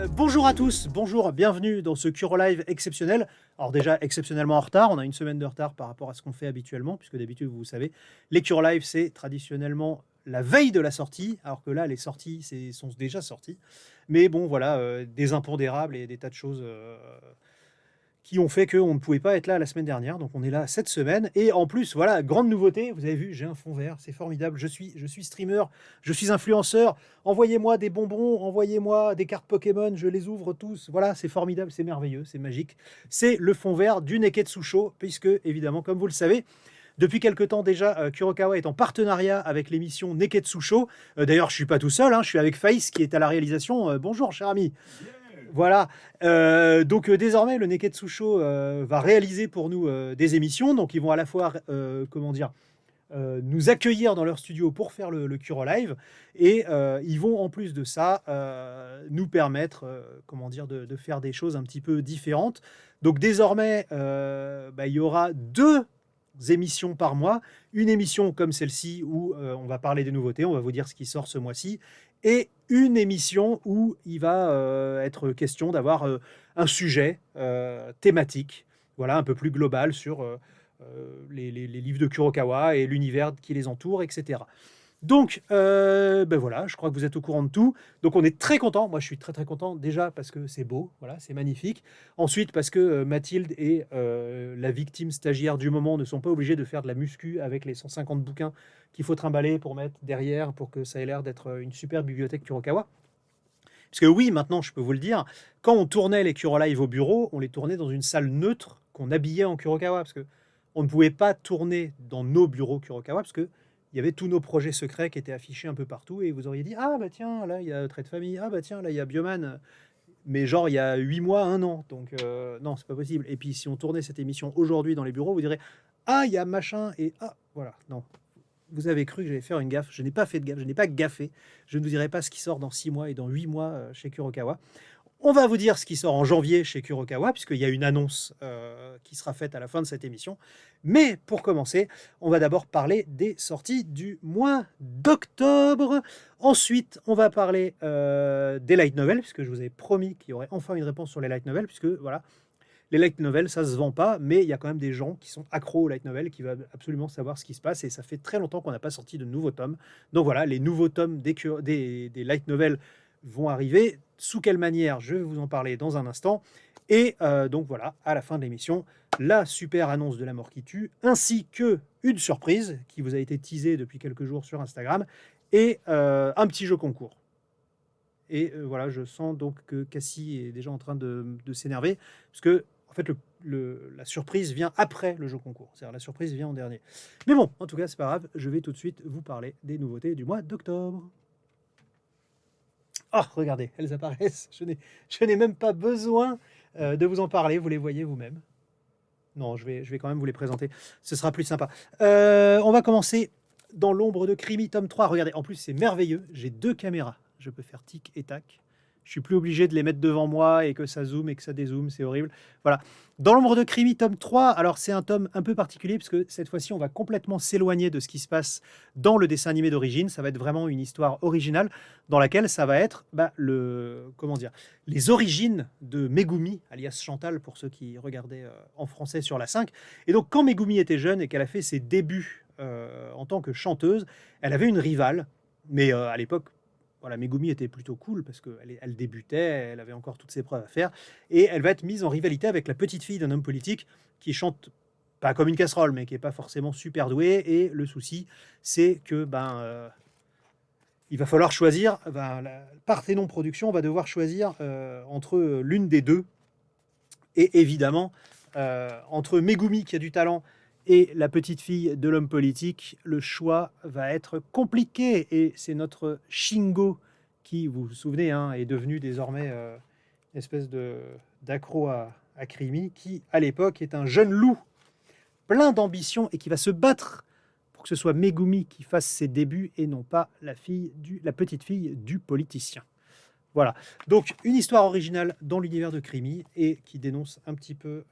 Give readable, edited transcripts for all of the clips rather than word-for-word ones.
Bonjour à tous, bonjour, bienvenue dans ce Curo Live exceptionnel. Alors déjà, exceptionnellement en retard, on a une semaine de retard par rapport à ce qu'on fait habituellement, puisque d'habitude, vous savez, les Curo Live, c'est traditionnellement la veille de la sortie, alors que là, les sorties sont déjà sorties. Mais bon, voilà, des impondérables et des tas de choses qui ont fait qu'on ne pouvait pas être là la semaine dernière. Donc on est là cette semaine. Et en plus, voilà, grande nouveauté, vous avez vu, j'ai un fond vert, c'est formidable. Je suis streamer, je suis influenceur. Envoyez-moi des bonbons, envoyez-moi des cartes Pokémon, je les ouvre tous. Voilà, c'est formidable, c'est merveilleux, c'est magique. C'est le fond vert du Neketsu Show, puisque évidemment, comme vous le savez, depuis quelque temps déjà, Kurokawa est en partenariat avec l'émission Neketsu Show. D'ailleurs, je suis pas tout seul, hein, je suis avec Faïs qui est à la réalisation. Bonjour, cher ami. Voilà. Donc désormais, le Neketsu Show va réaliser pour nous des émissions. Donc ils vont à la fois, comment dire, nous accueillir dans leur studio pour faire le Kuro Live. Et ils vont en plus de ça nous permettre, comment dire, de faire des choses un petit peu différentes. Donc désormais, il y aura deux émissions par mois. Une émission comme celle-ci où on va parler des nouveautés, on va vous dire ce qui sort ce mois-ci, et une émission où il va être question d'avoir un sujet thématique, voilà, un peu plus global sur les livres de Kurokawa et l'univers qui les entoure, etc. Donc, voilà, je crois que vous êtes au courant de tout. Donc, on est très content. Moi, je suis très très content déjà parce que c'est beau, voilà, c'est magnifique. Ensuite, parce que Mathilde et la victime stagiaire du moment ne sont pas obligés de faire de la muscu avec les 150 bouquins qu'il faut trimballer pour mettre derrière pour que ça ait l'air d'être une super bibliothèque Kurokawa. Parce que oui, maintenant, je peux vous le dire, quand on tournait les Kuro Live au bureau, on les tournait dans une salle neutre qu'on habillait en Kurokawa. Parce que on ne pouvait pas tourner dans nos bureaux Kurokawa parce que il y avait tous nos projets secrets qui étaient affichés un peu partout et vous auriez dit ah bah tiens là il y a Trait de famille, ah bah tiens là il y a Bioman, mais genre il y a 8 mois, un an, donc non c'est pas possible. Et puis si on tournait cette émission aujourd'hui dans les bureaux, vous direz ah il y a machin et ah voilà, non, vous avez cru que j'allais faire une gaffe, je n'ai pas fait de gaffe, je n'ai pas gaffé, je ne vous dirai pas ce qui sort dans 6 mois et dans 8 mois chez Kurokawa. On va vous dire ce qui sort en janvier chez Kurokawa, puisqu'il y a une annonce qui sera faite à la fin de cette émission. Mais pour commencer, on va d'abord parler des sorties du mois d'octobre. Ensuite, on va parler des light novels, puisque je vous avais promis qu'il y aurait enfin une réponse sur les light novels, puisque voilà, les light novels, ça se vend pas, mais il y a quand même des gens qui sont accros aux light novels, qui veulent absolument savoir ce qui se passe, et ça fait très longtemps qu'on n'a pas sorti de nouveaux tomes. Donc voilà, les nouveaux tomes des light novels vont arriver. Sous quelle manière? Je vais vous en parler dans un instant. Et donc voilà, à la fin de l'émission, la super annonce de La Mort qui tue, ainsi que une surprise qui vous a été teasée depuis quelques jours sur Instagram, et un petit jeu concours. Et voilà, je sens donc que Cassie est déjà en train de s'énerver, parce que en fait, la surprise vient après le jeu concours. C'est-à-dire la surprise vient en dernier. Mais bon, en tout cas, c'est pas grave. Je vais tout de suite vous parler des nouveautés du mois d'octobre. Ah, regardez, elles apparaissent. Je n'ai même pas besoin de vous en parler. Vous les voyez vous-même. Non, je vais quand même vous les présenter. Ce sera plus sympa. On va commencer dans l'ombre de Crimi, tome 3. Regardez, en plus, c'est merveilleux. J'ai deux caméras. Je peux faire tic et tac. Je suis plus obligé de les mettre devant moi et que ça zoome et que ça dézoome. C'est horrible. Voilà. Dans l'ombre de Crimi, tome 3. Alors, c'est un tome un peu particulier parce que cette fois-ci, on va complètement s'éloigner de ce qui se passe dans le dessin animé d'origine. Ça va être vraiment une histoire originale dans laquelle ça va être comment dire, les origines de Megumi, alias Chantal, pour ceux qui regardaient en français sur la 5. Et donc, quand Megumi était jeune et qu'elle a fait ses débuts en tant que chanteuse, elle avait une rivale. Mais à l'époque, voilà, Megumi était plutôt cool parce qu'elle débutait, elle avait encore toutes ses preuves à faire. Et elle va être mise en rivalité avec la petite fille d'un homme politique qui chante pas comme une casserole, mais qui n'est pas forcément super doué. Et le souci, c'est que il va falloir choisir, Parthénon Productions va devoir choisir entre l'une des deux. Et évidemment, entre Megumi qui a du talent et la petite fille de l'homme politique, le choix va être compliqué. Et c'est notre Shingo qui, vous vous souvenez, hein, est devenu désormais une espèce d'accro à Krimi, qui à l'époque est un jeune loup plein d'ambition et qui va se battre pour que ce soit Megumi qui fasse ses débuts et non pas la petite fille du politicien. Voilà, donc une histoire originale dans l'univers de Krimi et qui dénonce un petit peu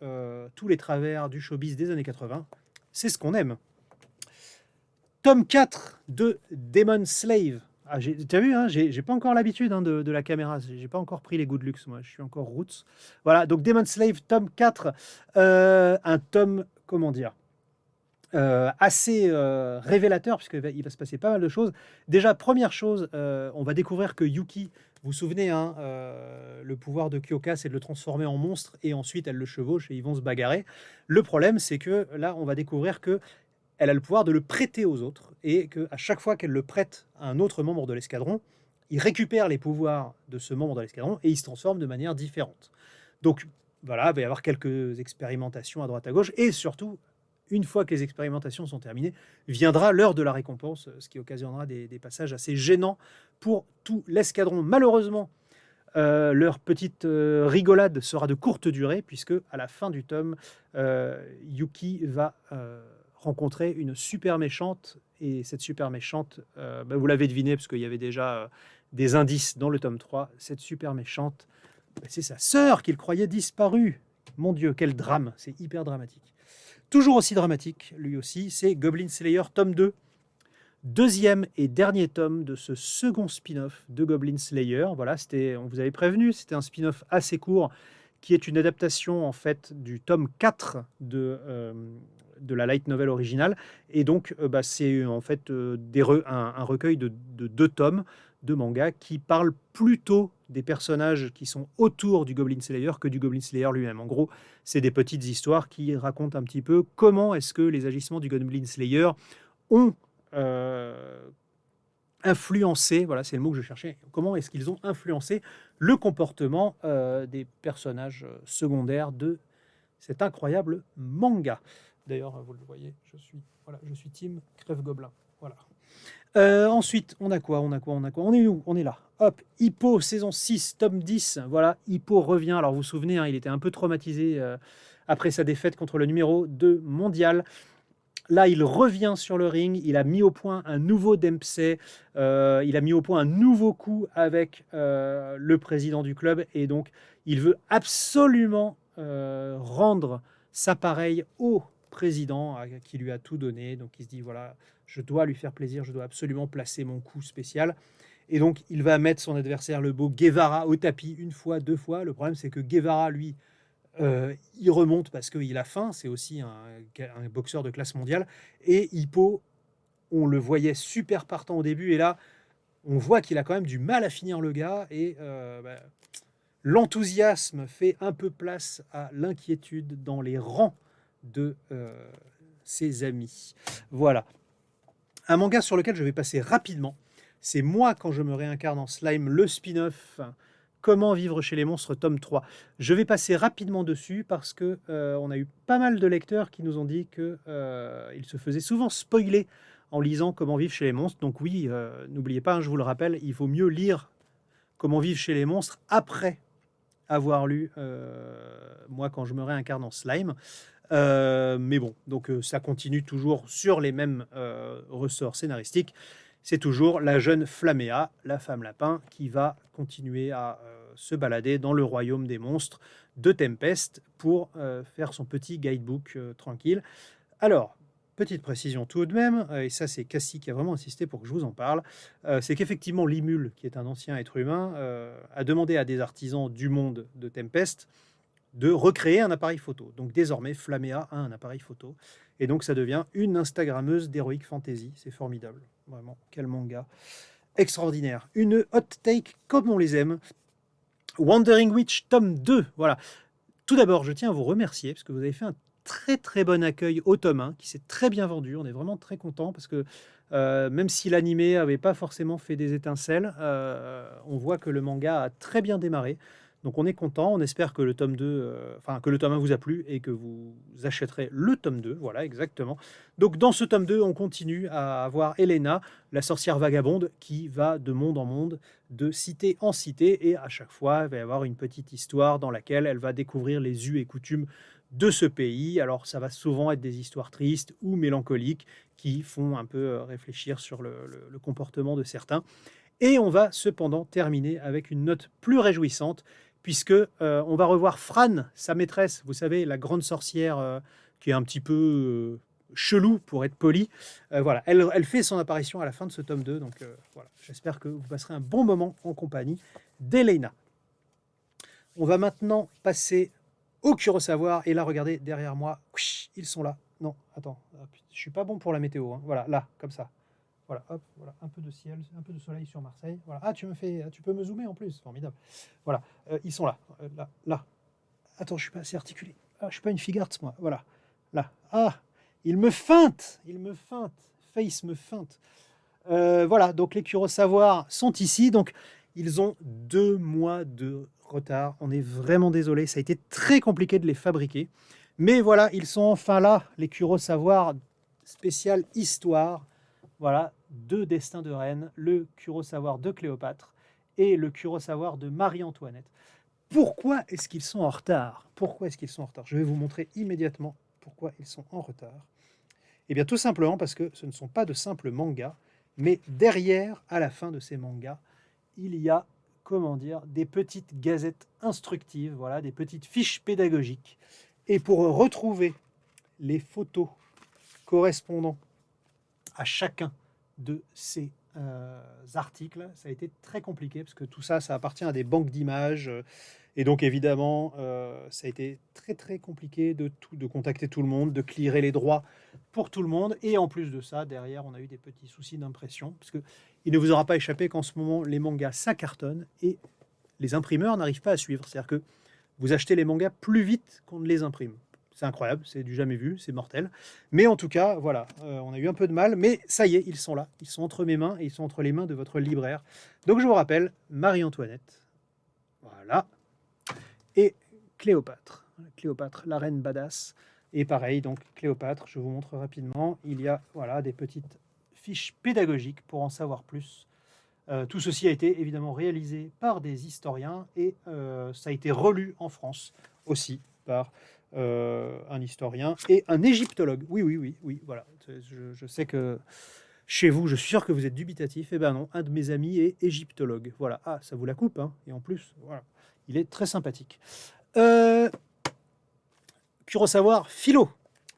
tous les travers du showbiz des années 80. C'est ce qu'on aime. Tome 4 de Demon Slave. Ah, t'as vu, hein, j'ai pas encore l'habitude hein, de la caméra. J'ai pas encore pris les goûts de luxe, moi. Je suis encore roots. Voilà, donc Demon Slave, tome 4. Un tome, comment dire, assez révélateur, puisqu'il va se passer pas mal de choses. Déjà, première chose, on va découvrir que Yuki, vous vous souvenez, hein, le pouvoir de Kyoka, c'est de le transformer en monstre, et ensuite elle le chevauche et ils vont se bagarrer. Le problème, c'est que là, on va découvrir que elle a le pouvoir de le prêter aux autres, et qu'à chaque fois qu'elle le prête à un autre membre de l'escadron, il récupère les pouvoirs de ce membre de l'escadron, et il se transforme de manière différente. Donc voilà, il va y avoir quelques expérimentations à droite à gauche, et surtout, une fois que les expérimentations sont terminées, viendra l'heure de la récompense, ce qui occasionnera des passages assez gênants pour tout l'escadron. Malheureusement, leur petite rigolade sera de courte durée, puisque à la fin du tome, Yuki va rencontrer une super méchante, et cette super méchante, vous l'avez deviné, parce qu'il y avait déjà des indices dans le tome 3, cette super méchante, c'est sa sœur qu'il croyait disparue. Mon Dieu, quel drame, c'est hyper dramatique. Toujours aussi dramatique, lui aussi, c'est Goblin Slayer tome 2, deuxième et dernier tome de ce second spin-off de Goblin Slayer. Voilà, on vous avait prévenu, c'était un spin-off assez court qui est une adaptation en fait du tome 4 de la light novel originale. Et donc, c'est en fait un recueil de 2 tomes de manga qui parlent plutôt des personnages qui sont autour du Goblin Slayer que du Goblin Slayer lui-même. En gros, c'est des petites histoires qui racontent un petit peu comment est-ce que les agissements du Goblin Slayer ont influencé, voilà, c'est le mot que je cherchais, comment est-ce qu'ils ont influencé le comportement des personnages secondaires de cet incroyable manga. D'ailleurs, vous le voyez, je suis team Crève Gobelin. Voilà. Ensuite, on a quoi? On est où? On est là. Hop, Hippo, saison 6, tome 10. Voilà, Hippo revient. Alors, vous vous souvenez, hein, il était un peu traumatisé après sa défaite contre le numéro 2 mondial. Là, il revient sur le ring. Il a mis au point un nouveau Dempsey. Il a mis au point un nouveau coup avec le président du club. Et donc, il veut absolument rendre ça pareil au président qui lui a tout donné. Donc, il se dit, voilà, je dois lui faire plaisir. Je dois absolument placer mon coup spécial. Et donc, il va mettre son adversaire, le beau Guevara, au tapis une fois, 2 fois. Le problème, c'est que Guevara, lui, il remonte parce qu'il a faim, c'est aussi un boxeur de classe mondiale. Et Hippo, on le voyait super partant au début, et là, on voit qu'il a quand même du mal à finir le gars, et l'enthousiasme fait un peu place à l'inquiétude dans les rangs de ses amis. Voilà. Un manga sur lequel je vais passer rapidement, c'est Moi quand je me réincarne en slime, le spin-off Comment vivre chez les monstres, tome 3. Je vais passer rapidement dessus parce que on a eu pas mal de lecteurs qui nous ont dit qu'ils se faisaient souvent spoiler en lisant Comment vivre chez les monstres. Donc oui, n'oubliez pas, hein, je vous le rappelle, il faut mieux lire Comment vivre chez les monstres après avoir lu Moi quand je me réincarne en slime. Mais bon, donc ça continue toujours sur les mêmes ressorts scénaristiques. C'est toujours la jeune Flaméa, la femme lapin, qui va continuer à se balader dans le royaume des monstres de Tempest pour faire son petit guidebook tranquille. Alors, petite précision tout de même, et ça c'est Cassie qui a vraiment insisté pour que je vous en parle, c'est qu'effectivement Limul, qui est un ancien être humain, a demandé à des artisans du monde de Tempest de recréer un appareil photo. Donc désormais, Flaméa a un appareil photo. Et donc ça devient une Instagrammeuse d'Heroic Fantasy. C'est formidable. Vraiment, quel manga extraordinaire. Une hot take comme on les aime. Wandering Witch, tome 2. Voilà. Tout d'abord, je tiens à vous remercier parce que vous avez fait un très très bon accueil au tome 1 qui s'est très bien vendu. On est vraiment très content parce que même si l'animé n'avait pas forcément fait des étincelles, on voit que le manga a très bien démarré. Donc on est content, on espère que le tome 2, que le tome 1 vous a plu et que vous achèterez le tome 2, voilà exactement. Donc dans ce tome 2, on continue à avoir Elena, la sorcière vagabonde, qui va de monde en monde, de cité en cité, et à chaque fois, il va y avoir une petite histoire dans laquelle elle va découvrir les us et coutumes de ce pays. Alors ça va souvent être des histoires tristes ou mélancoliques qui font un peu réfléchir sur le comportement de certains. Et on va cependant terminer avec une note plus réjouissante, puisque on va revoir Fran, sa maîtresse, vous savez, la grande sorcière qui est un petit peu chelou pour être poli. Voilà, elle fait son apparition à la fin de ce tome 2, donc voilà, j'espère que vous passerez un bon moment en compagnie d'Elena. On va maintenant passer au Kurosawa, et là, regardez, derrière moi, ils sont là. Non, attends, je suis pas bon pour la météo, hein. Voilà, là, comme ça. Voilà, hop, voilà, un peu de ciel, un peu de soleil sur Marseille. Voilà. Ah, tu peux me zoomer en plus, formidable. Voilà, ils sont là, là, là. Attends, je suis pas assez articulé. Ah, je suis pas une figarde, moi. Voilà, là. Ah, il me feinte, Face me feinte. Voilà, donc les Kurosawa sont ici, donc ils ont 2 mois de retard. On est vraiment désolé, ça a été très compliqué de les fabriquer. Mais voilà, ils sont enfin là, les Kurosawa spécial histoire. Voilà, 2 destins de reine, le Kurosawa de Cléopâtre et le Kurosawa de Marie-Antoinette. Pourquoi est-ce qu'ils sont en retard? Pourquoi est-ce qu'ils sont en retard? Je vais vous montrer immédiatement pourquoi ils sont en retard. Eh bien, tout simplement parce que ce ne sont pas de simples mangas, mais derrière, à la fin de ces mangas, il y a, comment dire, des petites gazettes instructives, voilà, des petites fiches pédagogiques. Et pour retrouver les photos correspondant à chacun de ces articles, ça a été très compliqué parce que tout ça, ça appartient à des banques d'images. Et donc, évidemment, ça a été très, très compliqué de contacter tout le monde, de clearer les droits pour tout le monde. Et en plus de ça, derrière, on a eu des petits soucis d'impression. Parce qu'il ne vous aura pas échappé qu'en ce moment, les mangas, ça cartonne et les imprimeurs n'arrivent pas à suivre. C'est-à-dire que vous achetez les mangas plus vite qu'on ne les imprime. C'est incroyable, c'est du jamais vu, c'est mortel. Mais en tout cas, voilà, on a eu un peu de mal, mais ça y est, ils sont là. Ils sont entre mes mains et ils sont entre les mains de votre libraire. Donc je vous rappelle, Marie-Antoinette, voilà, et Cléopâtre. Cléopâtre, la reine badass. Et pareil, donc Cléopâtre, je vous montre rapidement, il y a voilà, des petites fiches pédagogiques pour en savoir plus. Tout ceci a été évidemment réalisé par des historiens et ça a été relu en France aussi par un historien et un égyptologue. Oui, oui, oui, oui, voilà. Je sais que chez vous, je suis sûr que vous êtes dubitatif. Eh ben non, un de mes amis est égyptologue. Voilà. Ah, ça vous la coupe, hein. Et en plus, voilà, il est très sympathique. Kurosawa philo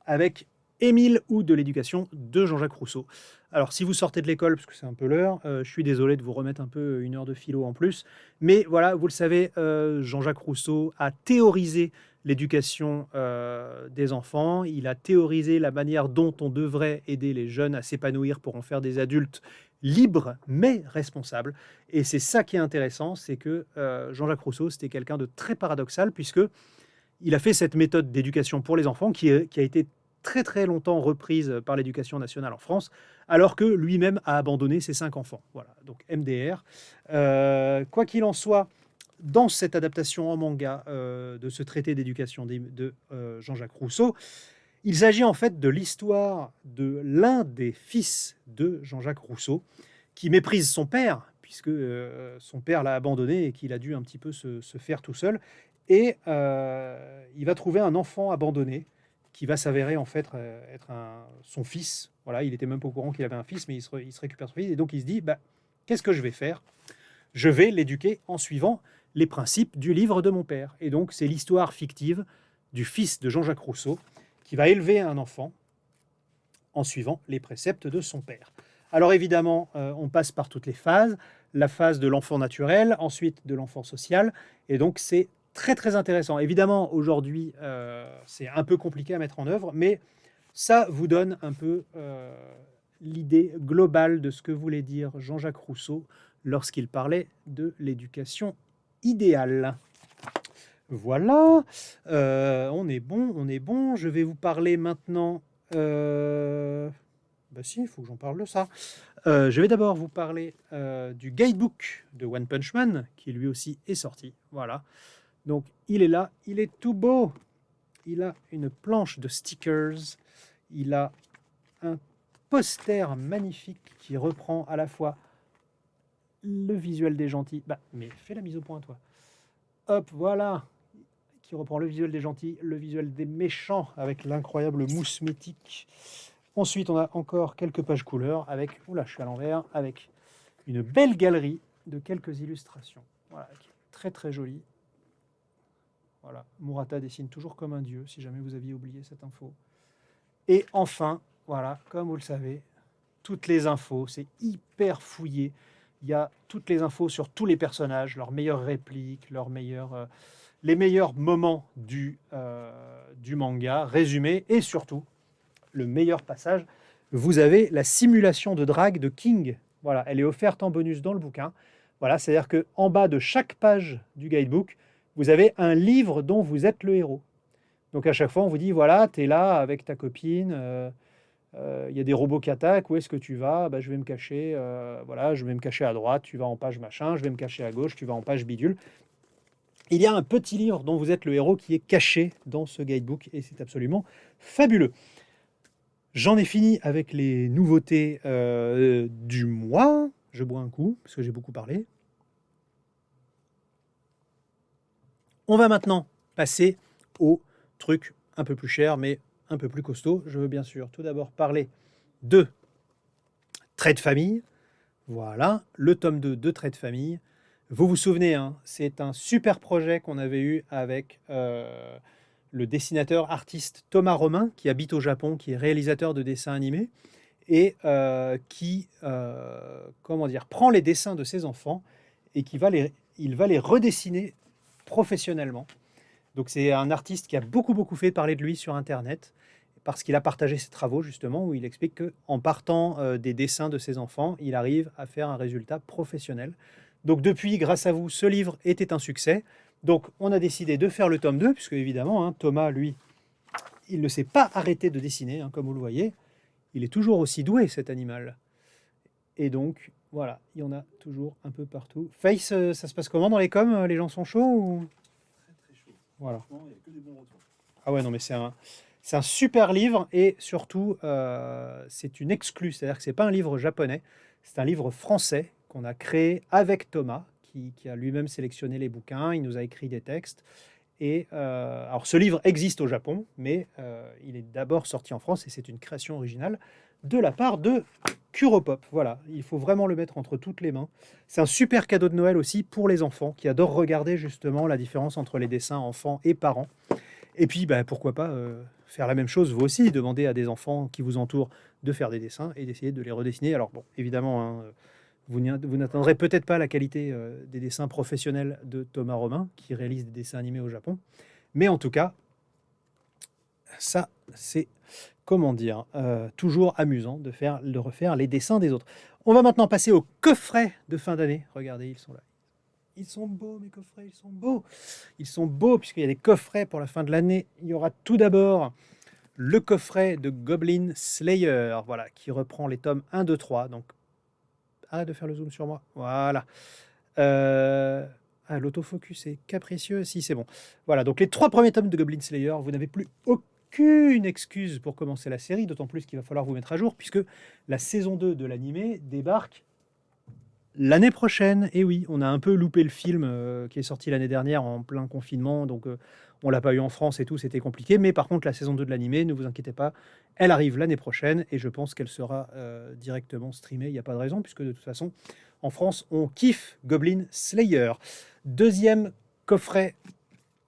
avec Émile ou de l'éducation de Jean-Jacques Rousseau. Alors, si vous sortez de l'école, parce que c'est un peu l'heure, je suis désolé de vous remettre un peu 1 heure de philo en plus, mais voilà, vous le savez, Jean-Jacques Rousseau a théorisé l'éducation des enfants, il a théorisé la manière dont on devrait aider les jeunes à s'épanouir pour en faire des adultes libres mais responsables. Et c'est ça qui est intéressant, c'est que Jean-Jacques Rousseau, c'était quelqu'un de très paradoxal, puisque il a fait cette méthode d'éducation pour les enfants qui a été très très longtemps reprise par l'éducation nationale en France, alors que lui-même a abandonné ses 5 enfants. Voilà, donc MDR. Quoi qu'il en soit, dans cette adaptation en manga de ce traité d'éducation de Jean-Jacques Rousseau, il s'agit en fait de l'histoire de l'un des fils de Jean-Jacques Rousseau qui méprise son père, puisque son père l'a abandonné et qu'il a dû un petit peu se faire tout seul. Et il va trouver un enfant abandonné qui va s'avérer en fait être son fils. Voilà, il était même pas au courant qu'il avait un fils, mais il se récupère son fils. Et donc il se dit, bah, qu'est-ce que je vais faire? Je vais l'éduquer en suivant les principes du livre de mon père. Et donc c'est l'histoire fictive du fils de Jean-Jacques Rousseau qui va élever un enfant en suivant les préceptes de son père. Alors évidemment, on passe par toutes les phases. La phase de l'enfant naturel, ensuite de l'enfant social. Et donc c'est très très intéressant. Évidemment, aujourd'hui, c'est un peu compliqué à mettre en œuvre, mais ça vous donne un peu l'idée globale de ce que voulait dire Jean-Jacques Rousseau lorsqu'il parlait de l'éducation idéale. Voilà, on est bon, on est bon. Je vais vous parler maintenant. Bah si, il faut que j'en parle de ça. Je vais d'abord vous parler du guidebook de One Punch Man, qui lui aussi est sorti. Voilà. Donc il est là, il est tout beau. Il a une planche de stickers. Il a un poster magnifique qui reprend à la fois le visuel des gentils. Bah, mais fais la mise au point, toi. Hop, voilà. Qui reprend le visuel des gentils, le visuel des méchants avec l'incroyable mousse mythique. Ensuite, on a encore quelques pages couleurs avec, oula, je suis à l'envers, avec une belle galerie de quelques illustrations. Voilà, qui est très très jolie. Voilà, Murata dessine toujours comme un dieu, si jamais vous aviez oublié cette info. Et enfin, voilà, comme vous le savez, toutes les infos, c'est hyper fouillé. Il y a toutes les infos sur tous les personnages, leurs meilleures répliques, les meilleurs moments du manga, résumés, et surtout, le meilleur passage, vous avez la simulation de drague de King. Voilà, elle est offerte en bonus dans le bouquin. Voilà, c'est-à-dire qu'en bas de chaque page du guidebook, vous avez un livre dont vous êtes le héros. Donc à chaque fois, on vous dit, voilà, tu es là avec ta copine, il y a des robots qui attaquent, où est-ce que tu vas? Bah, je vais me cacher, voilà, je vais me cacher à droite, tu vas en page machin, je vais me cacher à gauche, tu vas en page bidule. Il y a un petit livre dont vous êtes le héros qui est caché dans ce guidebook et c'est absolument fabuleux. J'en ai fini avec les nouveautés du mois. Je bois un coup parce que j'ai beaucoup parlé. On va maintenant passer au truc un peu plus cher mais un peu plus costaud. Je veux bien sûr tout d'abord parler de Traits de famille. Voilà, le tome 2 de Traits de famille. Vous vous souvenez, hein, c'est un super projet qu'on avait eu avec le dessinateur artiste Thomas Romain, qui habite au Japon, qui est réalisateur de dessins animés, et qui prend les dessins de ses enfants et il va les redessiner professionnellement. Donc c'est un artiste qui a beaucoup fait parler de lui sur Internet, parce qu'il a partagé ses travaux justement, où il explique qu'en partant des dessins de ses enfants, il arrive à faire un résultat professionnel. Donc depuis, grâce à vous, ce livre était un succès. Donc on a décidé de faire le tome 2, puisque évidemment, hein, Thomas, lui, il ne s'est pas arrêté de dessiner, hein, comme vous le voyez. Il est toujours aussi doué, cet animal. Et donc, voilà, il y en a toujours un peu partout. Face, ça se passe comment dans les coms? Les gens sont chauds ou... Très chaud. Voilà. Franchement, il n'y a que des bons retours. Ah ouais, non, mais c'est un super livre et surtout, c'est une exclue. C'est-à-dire que ce n'est pas un livre japonais, c'est un livre français qu'on a créé avec Thomas, qui a lui-même sélectionné les bouquins, il nous a écrit des textes. Et alors, ce livre existe au Japon, mais il est d'abord sorti en France et c'est une création originale de la part de Kuropop. Voilà, il faut vraiment le mettre entre toutes les mains. C'est un super cadeau de Noël aussi pour les enfants qui adorent regarder justement la différence entre les dessins enfants et parents. Et puis, bah, pourquoi pas faire la même chose, vous aussi, demander à des enfants qui vous entourent de faire des dessins et d'essayer de les redessiner. Alors bon, évidemment, hein, vous n'atteindrez peut-être pas la qualité des dessins professionnels de Thomas Romain, qui réalise des dessins animés au Japon. Mais en tout cas, ça, c'est, comment dire, toujours amusant de refaire les dessins des autres. On va maintenant passer au coffret de fin d'année. Regardez, ils sont là. Ils sont beaux, mes coffrets, ils sont beaux. Ils sont beaux puisqu'il y a des coffrets pour la fin de l'année. Il y aura tout d'abord le coffret de Goblin Slayer, voilà, qui reprend les tomes 1, 2, 3. Donc, arrête de faire le zoom sur moi. Voilà. L'autofocus est capricieux. Si, c'est bon. Voilà, donc les 3 premiers tomes de Goblin Slayer, vous n'avez plus aucune excuse pour commencer la série, d'autant plus qu'il va falloir vous mettre à jour, puisque la saison 2 de l'animé débarque l'année prochaine. Et oui, on a un peu loupé le film qui est sorti l'année dernière en plein confinement, donc on l'a pas eu en France et tout, c'était compliqué. Mais par contre, la saison 2 de l'animé, ne vous inquiétez pas, elle arrive l'année prochaine et je pense qu'elle sera directement streamée. Il n'y a pas de raison, puisque de toute façon, en France, on kiffe Goblin Slayer. Deuxième coffret,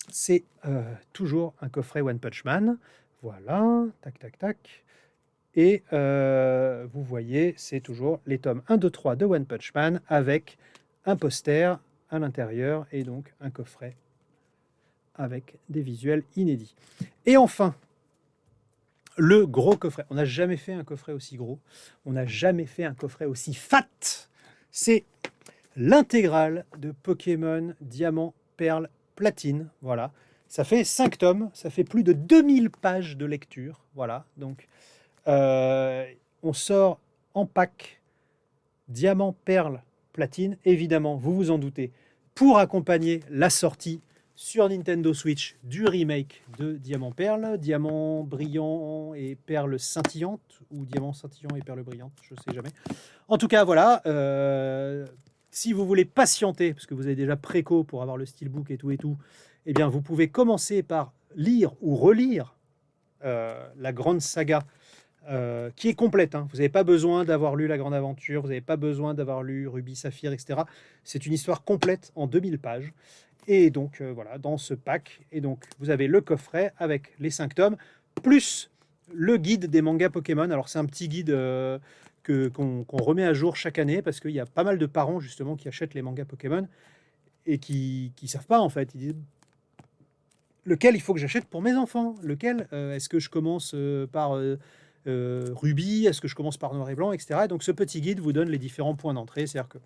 c'est toujours un coffret One Punch Man. Voilà, tac, tac, tac. Et vous voyez, c'est toujours les tomes 1, 2, 3 de One Punch Man avec un poster à l'intérieur et donc un coffret avec des visuels inédits. Et enfin, le gros coffret. On n'a jamais fait un coffret aussi gros. On n'a jamais fait un coffret aussi fat. C'est l'intégrale de Pokémon Diamant, Perle, Platine. Voilà. Ça fait 5 tomes. Ça fait plus de 2000 pages de lecture. Voilà. Donc, on sort en pack Diamant, Perle, Platine. Évidemment, vous vous en doutez, pour accompagner la sortie sur Nintendo Switch du remake de Diamant Perle, Diamant brillant et Perle scintillante, ou Diamant scintillant et Perle brillante, je sais jamais. En tout cas, voilà. Si vous voulez patienter, parce que vous avez déjà préco pour avoir le steelbook et tout, eh bien, vous pouvez commencer par lire ou relire la grande saga qui est complète. Hein. Vous n'avez pas besoin d'avoir lu La Grande Aventure, vous n'avez pas besoin d'avoir lu Ruby, Saphir, etc. C'est une histoire complète en 2000 pages. Et donc, voilà, dans ce pack, et donc, vous avez le coffret avec les 5 tomes, plus le guide des mangas Pokémon. Alors c'est un petit guide qu'on remet à jour chaque année parce qu'il y a pas mal de parents justement qui achètent les mangas Pokémon et qui savent pas en fait. Ils disent lequel il faut que j'achète pour mes enfants. Lequel est-ce que je commence par Ruby? Est-ce que je commence par Noir et Blanc, etc. Et donc ce petit guide vous donne les différents points d'entrée. C'est-à-dire que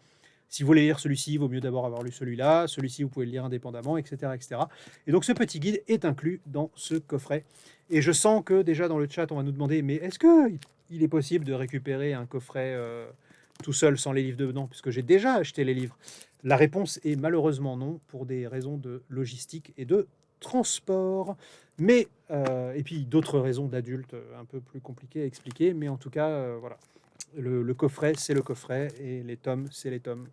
si vous voulez lire celui-ci, il vaut mieux d'abord avoir lu celui-là. Celui-ci, vous pouvez le lire indépendamment, etc., etc. Et donc ce petit guide est inclus dans ce coffret. Et je sens que déjà dans le chat, on va nous demander, mais est-ce qu'il est possible de récupérer un coffret tout seul sans les livres dedans, puisque j'ai déjà acheté les livres? La réponse est malheureusement non, pour des raisons de logistique et de transport. Mais, et puis d'autres raisons d'adultes un peu plus compliquées à expliquer. Mais en tout cas, voilà. Le coffret, c'est le coffret, et les tomes, c'est les tomes.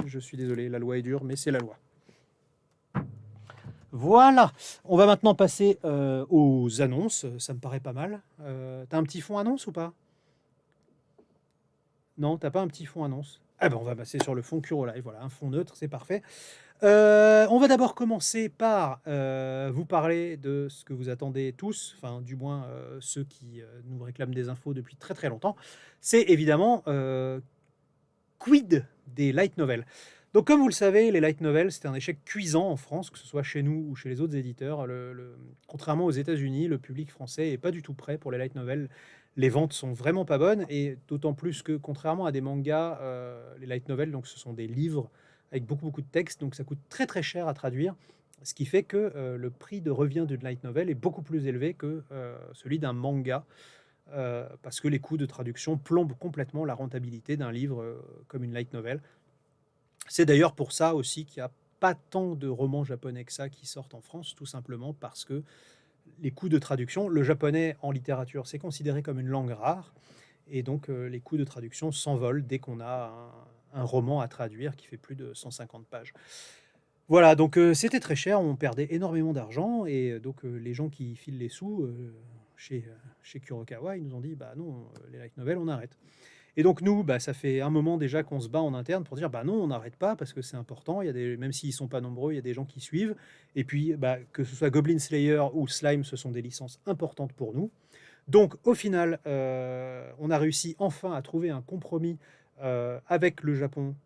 Je suis désolé, la loi est dure, mais c'est la loi. Voilà, on va maintenant passer aux annonces. Ça me paraît pas mal. T'as un petit fond annonce ou pas? Non, t'as pas un petit fond annonce? Ah ben on va passer sur le fond Curo Live. Voilà, un fond neutre, c'est parfait. On va d'abord commencer par vous parler de ce que vous attendez tous, enfin du moins ceux qui nous réclament des infos depuis très très longtemps. C'est évidemment quid des light novels. Donc comme vous le savez, les light novels, c'est un échec cuisant en France, que ce soit chez nous ou chez les autres éditeurs. Contrairement aux États-Unis, le public français est pas du tout prêt pour les light novels. Les ventes sont vraiment pas bonnes, et d'autant plus que contrairement à des mangas, les light novels, donc ce sont des livres avec beaucoup beaucoup de texte, donc ça coûte très très cher à traduire, ce qui fait que le prix de revient d'une light novel est beaucoup plus élevé que celui d'un manga, parce que les coûts de traduction plombent complètement la rentabilité d'un livre comme une light novel. C'est d'ailleurs pour ça aussi qu'il n'y a pas tant de romans japonais que ça qui sortent en France, tout simplement parce que les coûts de traduction, le japonais en littérature, c'est considéré comme une langue rare, et donc les coûts de traduction s'envolent dès qu'on a un roman à traduire qui fait plus de 150 pages. Voilà, donc c'était très cher, on perdait énormément d'argent, et donc les gens qui filent les sous chez Kurokawa, ils nous ont dit bah non, les light novels, on arrête. Et donc nous, bah, ça fait un moment déjà qu'on se bat en interne pour dire bah non, on n'arrête pas parce que c'est important. Il y a même s'ils sont pas nombreux, il y a des gens qui suivent. Et puis bah, que ce soit Goblin Slayer ou Slime, ce sont des licences importantes pour nous. Donc au final, on a réussi enfin à trouver un compromis avec le Japon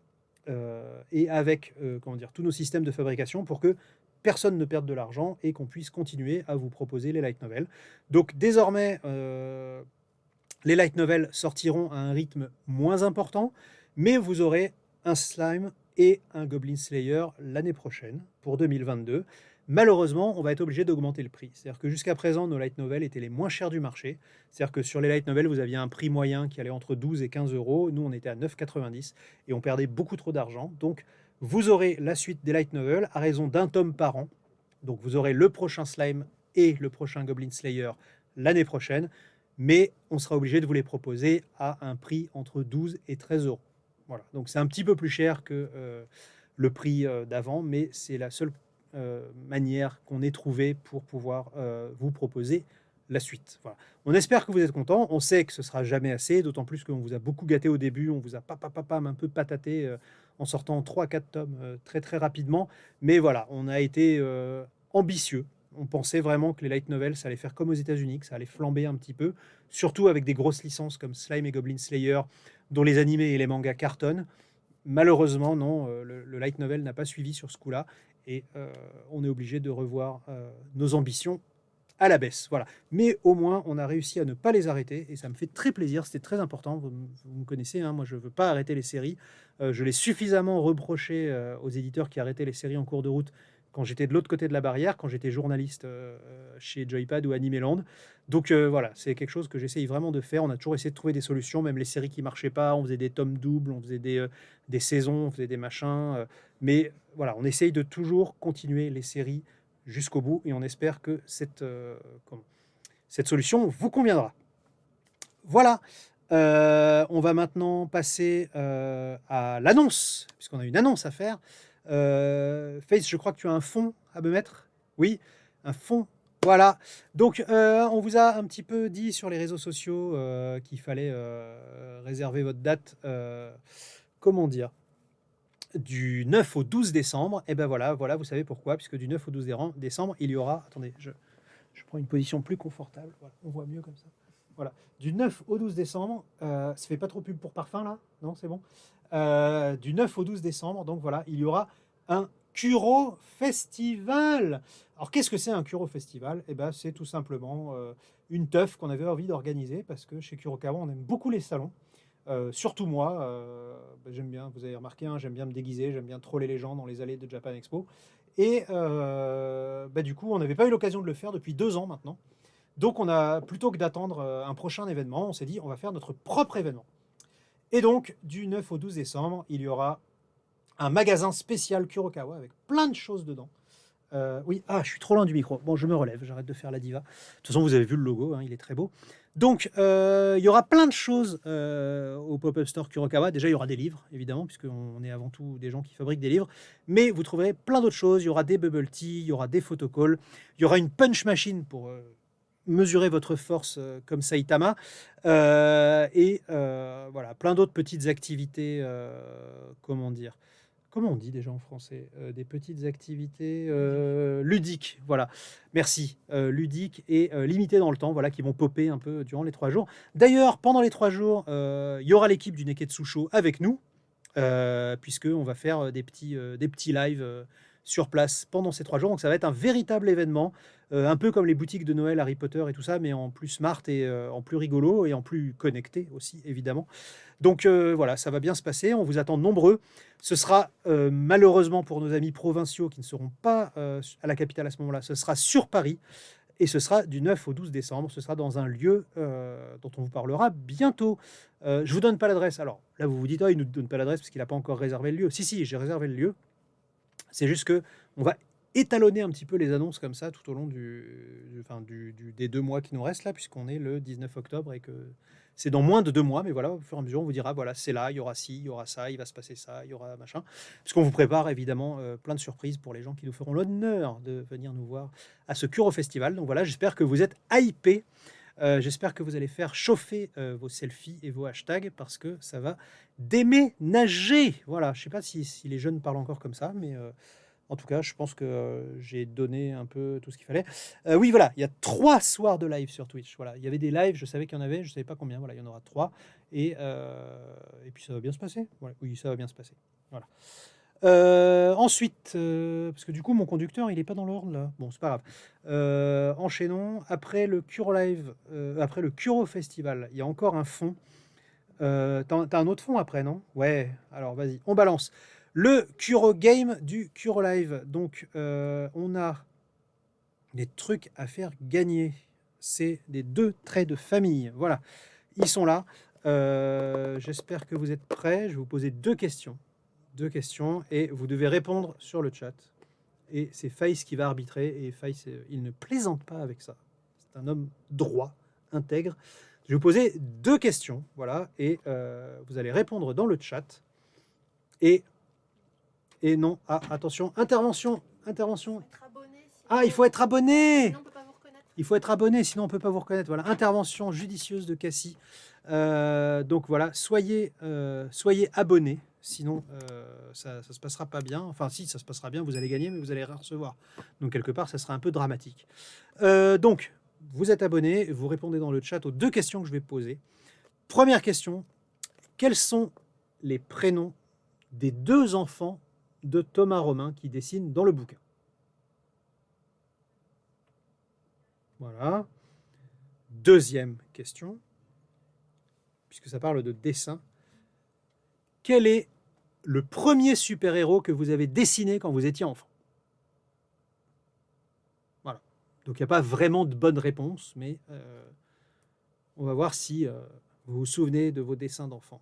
et avec comment dire, tous nos systèmes de fabrication pour que personne ne perde de l'argent et qu'on puisse continuer à vous proposer les light novels. Donc désormais, les light novels sortiront à un rythme moins important, mais vous aurez un Slime et un Goblin Slayer l'année prochaine, pour 2022. Malheureusement, on va être obligé d'augmenter le prix. C'est-à-dire que jusqu'à présent, nos light novels étaient les moins chers du marché. C'est-à-dire que sur les light novels, vous aviez un prix moyen qui allait entre 12 et 15 euros. Nous, on était à 9,90 et on perdait beaucoup trop d'argent. Donc, vous aurez la suite des light novels à raison d'un tome par an. Donc, vous aurez le prochain Slime et le prochain Goblin Slayer l'année prochaine, mais on sera obligé de vous les proposer à un prix entre 12 et 13 euros. Voilà, donc c'est un petit peu plus cher que le prix d'avant, mais c'est la seule manière qu'on ait trouvé pour pouvoir vous proposer la suite. Voilà. On espère que vous êtes contents. On sait que ce sera jamais assez, d'autant plus qu'on vous a beaucoup gâté au début. On vous a un peu pataté en sortant 3-4 tomes très très rapidement. Mais voilà, on a été ambitieux. On pensait vraiment que les light novels, ça allait faire comme aux États-Unis, que ça allait flamber un petit peu, surtout avec des grosses licences comme Slime et Goblin Slayer, dont les animés et les mangas cartonnent. Malheureusement, non, le light novel n'a pas suivi sur ce coup-là, et on est obligé de revoir nos ambitions à la baisse. Voilà. Mais au moins, on a réussi à ne pas les arrêter, et ça me fait très plaisir. C'était très important. Vous me connaissez, hein, moi, je ne veux pas arrêter les séries. Je l'ai suffisamment reproché aux éditeurs qui arrêtaient les séries en cours de route quand j'étais de l'autre côté de la barrière, quand j'étais journaliste chez Joypad ou Animeland. Donc voilà, c'est quelque chose que j'essaye vraiment de faire. On a toujours essayé de trouver des solutions, même les séries qui marchaient pas, on faisait des tomes doubles, on faisait des saisons, on faisait des machins. Mais voilà, on essaye de toujours continuer les séries jusqu'au bout, et on espère que cette solution vous conviendra. Voilà, on va maintenant passer à l'annonce, puisqu'on a une annonce à faire. Face, je crois que tu as un fond à me mettre. Oui, un fond. Voilà. Donc, on vous a un petit peu dit sur les réseaux sociaux qu'il fallait réserver votre date. Comment dire, du 9 au 12 décembre. Et ben voilà, vous savez pourquoi, puisque du 9 au 12 décembre, il y aura... Attendez, je prends une position plus confortable. Voilà, on voit mieux comme ça. Voilà. Du 9 au 12 décembre, ça fait pas trop pub pour parfum là? Non, c'est bon. Du 9 au 12 décembre, donc voilà, il y aura un Kuro Festival. Alors qu'est-ce que c'est un Kuro Festival? Eh ben, c'est tout simplement une teuf qu'on avait envie d'organiser parce que chez Kurokawa, on aime beaucoup les salons. Surtout moi, j'aime bien, vous avez remarqué, hein, j'aime bien me déguiser, j'aime bien troller les gens dans les allées de Japan Expo. Et du coup, on n'avait pas eu l'occasion de le faire depuis 2 ans maintenant. Donc, on a, plutôt que d'attendre un prochain événement, on s'est dit, on va faire notre propre événement. Et donc, du 9 au 12 décembre, il y aura un magasin spécial Kurokawa avec plein de choses dedans. Oui, je suis trop loin du micro. Bon, je me relève, j'arrête de faire la diva. De toute façon, vous avez vu le logo, hein, il est très beau. Donc, il y aura plein de choses au Pop-Up Store Kurokawa. Déjà, il y aura des livres, évidemment, puisqu'on est avant tout des gens qui fabriquent des livres. Mais vous trouverez plein d'autres choses. Il y aura des bubble tea, il y aura des photocalls, il y aura une punch machine pour mesurer votre force comme Saitama. Voilà, plein d'autres petites activités, comment dire? Comment on dit déjà en français? Des petites activités ludiques, voilà. Merci. Ludiques et limitées dans le temps, voilà, qui vont popper un peu durant les 3 jours. D'ailleurs, pendant les 3 jours, il y aura l'équipe du Neketsu Show avec nous, puisqu'on va faire des petits lives sur place pendant ces 3 jours. Donc ça va être un véritable événement, un peu comme les boutiques de Noël, Harry Potter et tout ça, mais en plus smart et en plus rigolo et en plus connecté aussi, évidemment. Donc voilà, ça va bien se passer. On vous attend nombreux. Ce sera malheureusement pour nos amis provinciaux qui ne seront pas à la capitale à ce moment-là, ce sera sur Paris. Et ce sera du 9 au 12 décembre. Ce sera dans un lieu dont on vous parlera bientôt. Je ne vous donne pas l'adresse. Alors là, vous vous dites, il ne nous donne pas l'adresse parce qu'il n'a pas encore réservé le lieu. Si, j'ai réservé le lieu. C'est juste que on va étalonner un petit peu les annonces comme ça tout au long des 2 mois qui nous restent là, puisqu'on est le 19 octobre et que c'est dans moins de 2 mois. Mais voilà, au fur et à mesure, on vous dira, voilà, c'est là, il y aura ci, il y aura ça, il va se passer ça, il y aura machin. Puisqu'on vous prépare évidemment plein de surprises pour les gens qui nous feront l'honneur de venir nous voir à ce Kuro Festival. Donc voilà, j'espère que vous êtes hypés. J'espère que vous allez faire chauffer vos selfies et vos hashtags parce que ça va déménager. Voilà, je ne sais pas si les jeunes parlent encore comme ça, mais en tout cas, je pense que j'ai donné un peu tout ce qu'il fallait. Oui, voilà, il y a 3 soirs de live sur Twitch. Voilà, il y avait des lives, je savais qu'il y en avait, je ne savais pas combien. Voilà, il y en aura 3. Et puis ça va bien se passer. Voilà, oui, ça va bien se passer. Voilà. Ensuite, parce que du coup, mon conducteur, il n'est pas dans l'ordre là. Bon, c'est pas grave. Enchaînons. Après le Kuro Live, après le Kuro Festival, il y a encore un fond. T'as un autre fond après, non? Ouais, alors vas-y, on balance. Le Kuro Game du Kuro Live. Donc, on a des trucs à faire gagner. C'est des 2 traits de famille. Voilà, ils sont là. J'espère que vous êtes prêts. Je vais vous poser 2 questions. 2 questions et vous devez répondre sur le chat. Et c'est Face qui va arbitrer. Et Face, il ne plaisante pas avec ça. C'est un homme droit, intègre. Je vais vous poser 2 questions. Voilà. Et vous allez répondre dans le chat. Et non. Attention. Intervention. Il faut être abonné. Sinon, on peut pas vous reconnaître. Il faut être abonné, sinon on ne peut pas vous reconnaître. Voilà, intervention judicieuse de Cassie. Donc voilà, soyez abonnés, sinon ça se passera pas bien. Enfin si, ça se passera bien, vous allez gagner, mais vous allez rien recevoir. Donc quelque part, ça sera un peu dramatique. Donc, vous êtes abonnés, vous répondez dans le chat aux 2 questions que je vais poser. Première question, quels sont les prénoms des 2 enfants de Thomas Romain qui dessinent dans le bouquin? Voilà. Deuxième question, puisque ça parle de dessin. Quel est le premier super-héros que vous avez dessiné quand vous étiez enfant? Voilà. Donc il n'y a pas vraiment de bonne réponse, mais on va voir si vous vous souvenez de vos dessins d'enfants.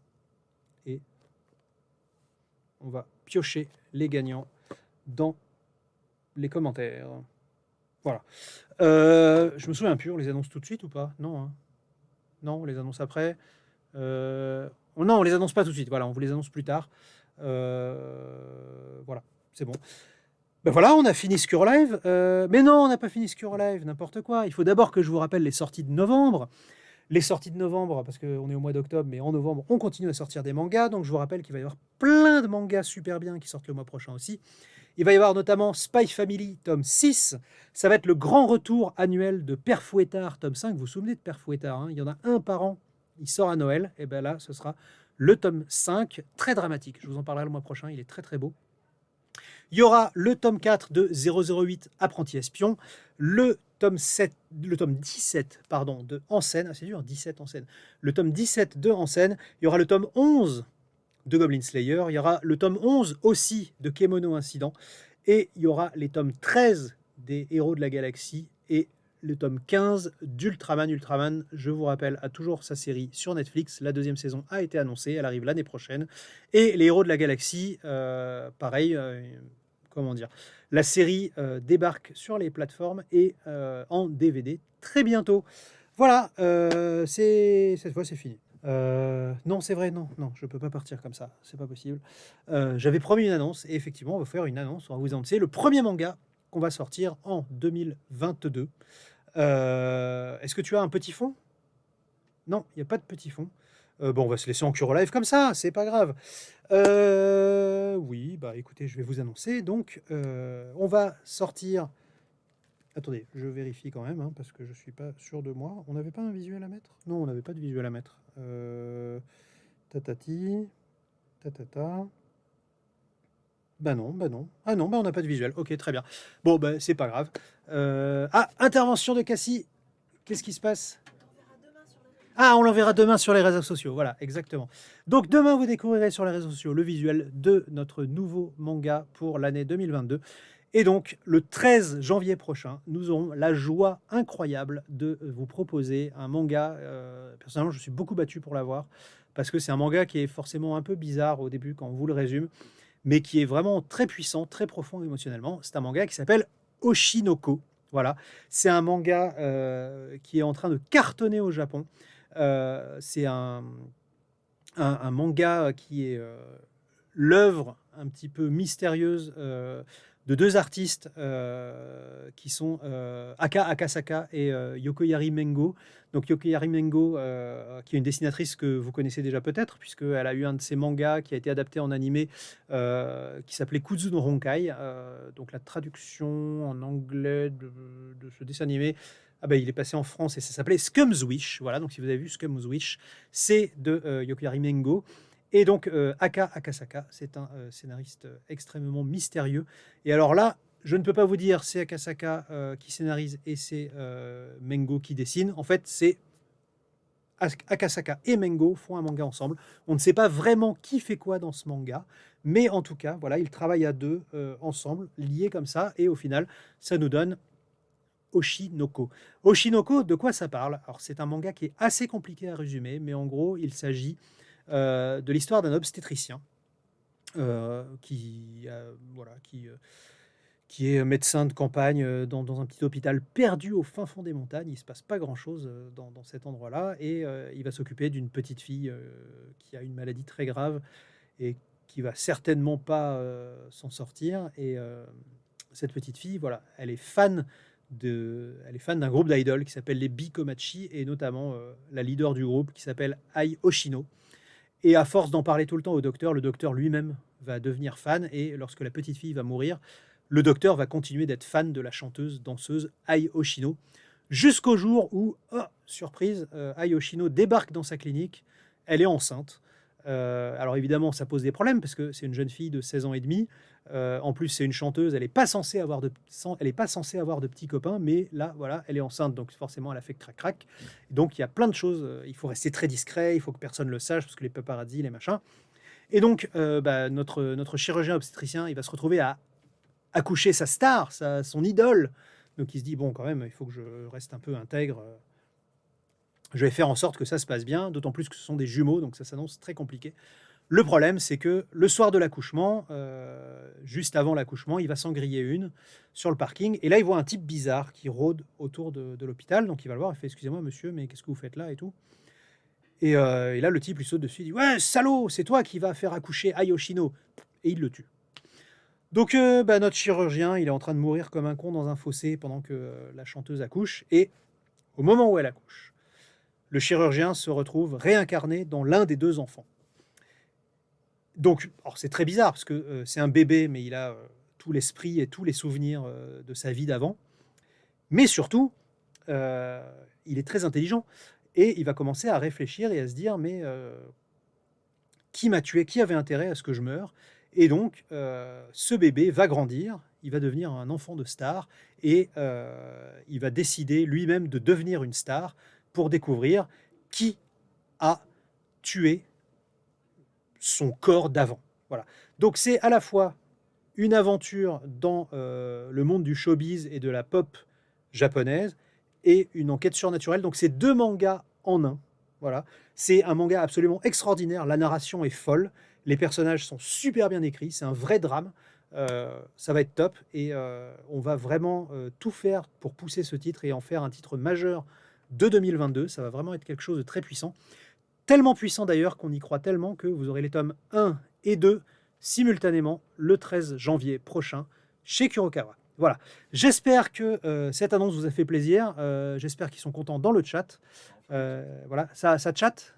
Et on va piocher les gagnants dans les commentaires. Voilà. Je me souviens plus, on les annonce tout de suite ou pas? Non, hein. Non, on les annonce après. Non, on les annonce pas tout de suite. Voilà, on vous les annonce plus tard. Voilà, c'est bon. Ben voilà, on a fini Skuro Live. Mais non, on n'a pas fini Skuro Live, n'importe quoi. Il faut d'abord que je vous rappelle les sorties de novembre. Les sorties de novembre, parce qu'on est au mois d'octobre, mais en novembre, on continue à sortir des mangas. Donc je vous rappelle qu'il va y avoir plein de mangas super bien qui sortent le mois prochain aussi. Il va y avoir notamment Spy Family, tome 6. Ça va être le grand retour annuel de Père Fouettard, tome 5. Vous vous souvenez de Père Fouettard, hein? Il y en a un par an. Il sort à Noël. Et bien là, ce sera le tome 5. Très dramatique. Je vous en parlerai le mois prochain. Il est très très beau. Il y aura le tome 4 de 008 Apprenti Espion, le tome 17 pardon, de En Scène, c'est dur, 17 en scène, le tome 17 de En Scène, il y aura le tome 11 de Goblin Slayer, il y aura le tome 11 aussi de Kemono Incident, et il y aura les tomes 13 des Héros de la Galaxie et le tome 15 d'Ultraman. Ultraman, je vous rappelle, a toujours sa série sur Netflix. La deuxième saison a été annoncée, elle arrive l'année prochaine. Et les Héros de la Galaxie, pareil, comment dire, la série débarque sur les plateformes et en DVD très bientôt. Voilà, cette fois c'est fini. Non, c'est vrai, non, je peux pas partir comme ça, c'est pas possible. J'avais promis une annonce et effectivement, on va faire une annonce. On va vous annoncer le premier manga qu'on va sortir en 2022. Est-ce que tu as un petit fond? Non, il n'y a pas de petit fond. Bon, on va se laisser en cure live comme ça, c'est pas grave. Oui, bah écoutez, je vais vous annoncer. Donc, on va sortir. Attendez, je vérifie quand même, hein, parce que je suis pas sûr de moi. On n'avait pas un visuel à mettre? Non, on n'avait pas de visuel à mettre. Tatati, tatata. Bah non, bah non. Ah non, bah on n'a pas de visuel. Ok, très bien. Bon, bah c'est pas grave. Ah, intervention de Cassie. Qu'est-ce qui se passe? Ah, on l'enverra demain sur les réseaux sociaux. Voilà, exactement. Donc demain, vous découvrirez sur les réseaux sociaux le visuel de notre nouveau manga pour l'année 2022. Et donc, le 13 janvier prochain, nous aurons la joie incroyable de vous proposer un manga. Personnellement, je suis beaucoup battu pour l'avoir, parce que c'est un manga qui est forcément un peu bizarre au début quand on vous le résume, mais qui est vraiment très puissant, très profond émotionnellement. C'est un manga qui s'appelle Oshinoko. Voilà, c'est un manga qui est en train de cartonner au Japon. C'est un manga qui est l'œuvre un petit peu mystérieuse de deux artistes qui sont Aka Akasaka et Yokoyari Mengo. Donc Yokoyari Mengo, qui est une dessinatrice que vous connaissez déjà peut-être, puisqu'elle a eu un de ses mangas qui a été adapté en animé, qui s'appelait Kuzu no Honkai. Donc la traduction en anglais de ce dessin animé, ah ben, il est passé en France et ça s'appelait Scum's Wish. Voilà, donc si vous avez vu Scum's Wish, c'est de Yokoyari Mengo. Et donc, Aka Akasaka, c'est un scénariste extrêmement mystérieux. Et alors là, je ne peux pas vous dire c'est Akasaka qui scénarise et c'est Mengo qui dessine. En fait, c'est Akasaka et Mengo font un manga ensemble. On ne sait pas vraiment qui fait quoi dans ce manga, mais en tout cas, voilà, ils travaillent à deux ensemble, liés comme ça, et au final, ça nous donne Oshinoko. Oshinoko, de quoi ça parle? Alors, c'est un manga qui est assez compliqué à résumer, mais en gros, il s'agit de l'histoire d'un obstétricien voilà, qui est médecin de campagne dans un petit hôpital perdu au fin fond des montagnes. Il ne se passe pas grand-chose dans cet endroit-là et il va s'occuper d'une petite fille qui a une maladie très grave et qui va certainement pas s'en sortir. Et cette petite fille, voilà, elle est fan d'un groupe d'idoles qui s'appelle les Bikomachi et notamment la leader du groupe qui s'appelle Ai Oshino. Et à force d'en parler tout le temps au docteur, le docteur lui-même va devenir fan. Et lorsque la petite fille va mourir, le docteur va continuer d'être fan de la chanteuse, danseuse Ai Oshino. Jusqu'au jour où, oh, surprise, Ai Oshino débarque dans sa clinique. Elle est enceinte. Alors évidemment, ça pose des problèmes parce que c'est une jeune fille de 16 ans et demi. En plus, c'est une chanteuse. Elle n'est pas censée avoir de petits copains, mais là, voilà, elle est enceinte, donc forcément, elle a fait crac-crac. Donc, il y a plein de choses. Il faut rester très discret. Il faut que personne le sache parce que les paparazzi, les machins. Et donc, notre chirurgien obstétricien, il va se retrouver à accoucher sa star, son idole. Donc, il se dit bon, quand même, il faut que je reste un peu intègre. Je vais faire en sorte que ça se passe bien, d'autant plus que ce sont des jumeaux, donc ça s'annonce très compliqué. Le problème, c'est que le soir de l'accouchement, juste avant l'accouchement, il va s'en griller une sur le parking. Et là, il voit un type bizarre qui rôde autour de l'hôpital. Donc, il va le voir, il fait « Excusez-moi, monsieur, mais qu'est-ce que vous faites là ?» et tout. Et là, le type lui saute dessus, il dit « Ouais, salaud, c'est toi qui vas faire accoucher Ai Oshino !» Et il le tue. Donc, notre chirurgien, il est en train de mourir comme un con dans un fossé pendant que la chanteuse accouche. Et au moment où elle accouche, le chirurgien se retrouve réincarné dans l'un des deux enfants. Donc, alors c'est très bizarre parce que c'est un bébé, mais il a tout l'esprit et tous les souvenirs de sa vie d'avant. Mais surtout, il est très intelligent et il va commencer à réfléchir et à se dire mais qui m'a tué? Qui avait intérêt à ce que je meure? Et donc, ce bébé va grandir, il va devenir un enfant de star et il va décider lui-même de devenir une star pour découvrir qui a tué son corps d'avant. Voilà. Donc c'est à la fois une aventure dans le monde du showbiz et de la pop japonaise et une enquête surnaturelle. Donc c'est deux mangas en un. Voilà. C'est un manga absolument extraordinaire. La narration est folle. Les personnages sont super bien écrits. C'est un vrai drame. Ça va être top. Et on va vraiment tout faire pour pousser ce titre et en faire un titre majeur de 2022. Ça va vraiment être quelque chose de très puissant. Tellement puissant d'ailleurs qu'on y croit tellement que vous aurez les tomes 1 et 2 simultanément le 13 janvier prochain chez Kurokawa. Voilà. J'espère que cette annonce vous a fait plaisir. J'espère qu'ils sont contents dans le chat. Voilà, ça chatte.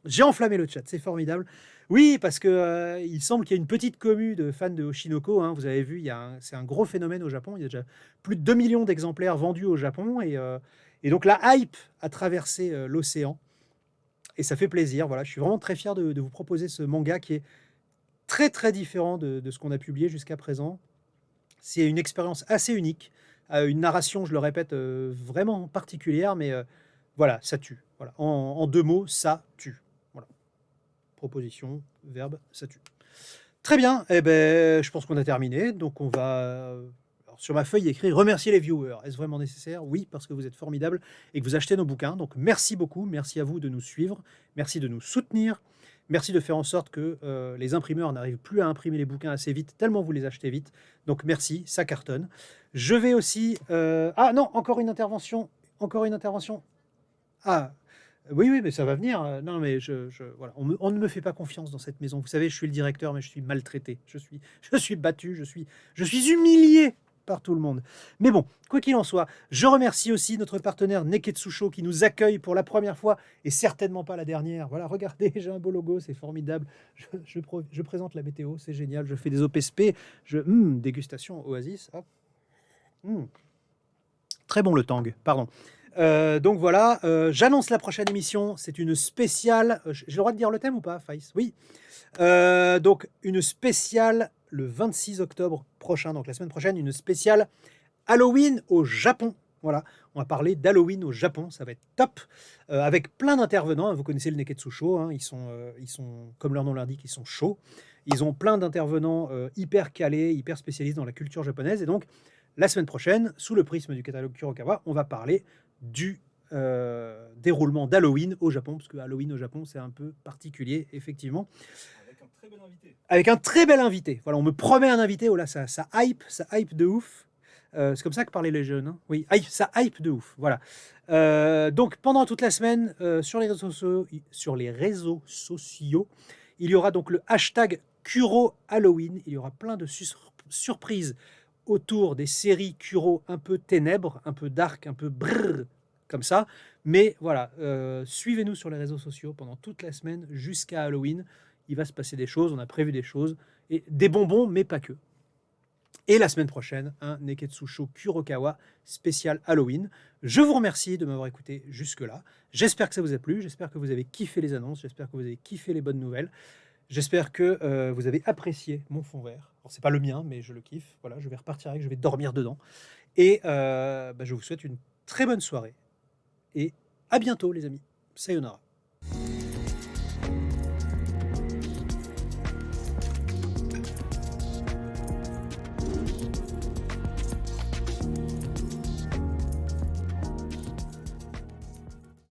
J'ai enflammé le chat, c'est formidable. Oui, parce que il semble qu'il y a une petite commu de fans de Oshinoko. Hein. Vous avez vu, c'est un gros phénomène au Japon. Il y a déjà plus de 2 millions d'exemplaires vendus au Japon. Et donc la hype a traversé l'océan. Et ça fait plaisir. Voilà, je suis vraiment très fier de vous proposer ce manga qui est très très différent de ce qu'on a publié jusqu'à présent. C'est une expérience assez unique, une narration, je le répète, vraiment particulière, mais voilà, ça tue. Voilà. En deux mots, ça tue. Voilà. Proposition, verbe, ça tue. Très bien, eh ben, je pense qu'on a terminé. Donc on va... alors, sur ma feuille, il y a écrit « Remercier les viewers ». Est-ce vraiment nécessaire? Oui, parce que vous êtes formidables et que vous achetez nos bouquins. Donc merci beaucoup, merci à vous de nous suivre, merci de nous soutenir. Merci de faire en sorte que les imprimeurs n'arrivent plus à imprimer les bouquins assez vite, tellement vous les achetez vite. Donc merci, ça cartonne. Je vais aussi... Ah non, encore une intervention. Encore une intervention. Ah, oui, mais ça va venir. Non, mais voilà. On ne me fait pas confiance dans cette maison. Vous savez, je suis le directeur, mais je suis maltraité. Je suis battu, je suis humilié par tout le monde. Mais bon, quoi qu'il en soit, je remercie aussi notre partenaire Neketsusho qui nous accueille pour la première fois et certainement pas la dernière. Voilà, regardez, j'ai un beau logo, c'est formidable. Je présente la météo, c'est génial. Je fais des OPSP. Dégustation Oasis. Hop. Très bon le tang, pardon. Donc voilà, j'annonce la prochaine émission. C'est une spéciale. J'ai le droit de dire le thème ou pas, Faïs? Oui. Donc une spéciale le 26 octobre prochain, donc la semaine prochaine, une spéciale Halloween au Japon. Voilà, on va parler d'Halloween au Japon, ça va être top, avec plein d'intervenants. Vous connaissez le Neketsu Show, hein, ils sont, comme leur nom l'indique, ils sont chauds. Ils ont plein d'intervenants hyper calés, hyper spécialistes dans la culture japonaise. Et donc, la semaine prochaine, sous le prisme du catalogue Kurokawa, on va parler du déroulement d'Halloween au Japon, parce que Halloween au Japon, c'est un peu particulier, effectivement. Avec un très bel invité. Voilà, on me promet un invité. Oh là, ça hype de ouf. C'est comme ça que parlaient les jeunes. Hein. Oui, ça hype de ouf. Voilà. Donc, pendant toute la semaine, sur les réseaux sociaux, il y aura donc le hashtag Kuro Halloween. Il y aura plein de surprises autour des séries Kuro un peu ténèbres, un peu dark, un peu brrr, comme ça. Mais voilà, suivez-nous sur les réseaux sociaux pendant toute la semaine jusqu'à Halloween. Il va se passer des choses, on a prévu des choses, et des bonbons, mais pas que. Et la semaine prochaine, un Neketsu Show Kurokawa spécial Halloween. Je vous remercie de m'avoir écouté jusque-là. J'espère que ça vous a plu, j'espère que vous avez kiffé les annonces, j'espère que vous avez kiffé les bonnes nouvelles. J'espère que vous avez apprécié mon fond vert. Alors, c'est pas le mien, mais je le kiffe. Voilà, je vais repartir avec, je vais dormir dedans. Et je vous souhaite une très bonne soirée. Et à bientôt, les amis. Sayonara.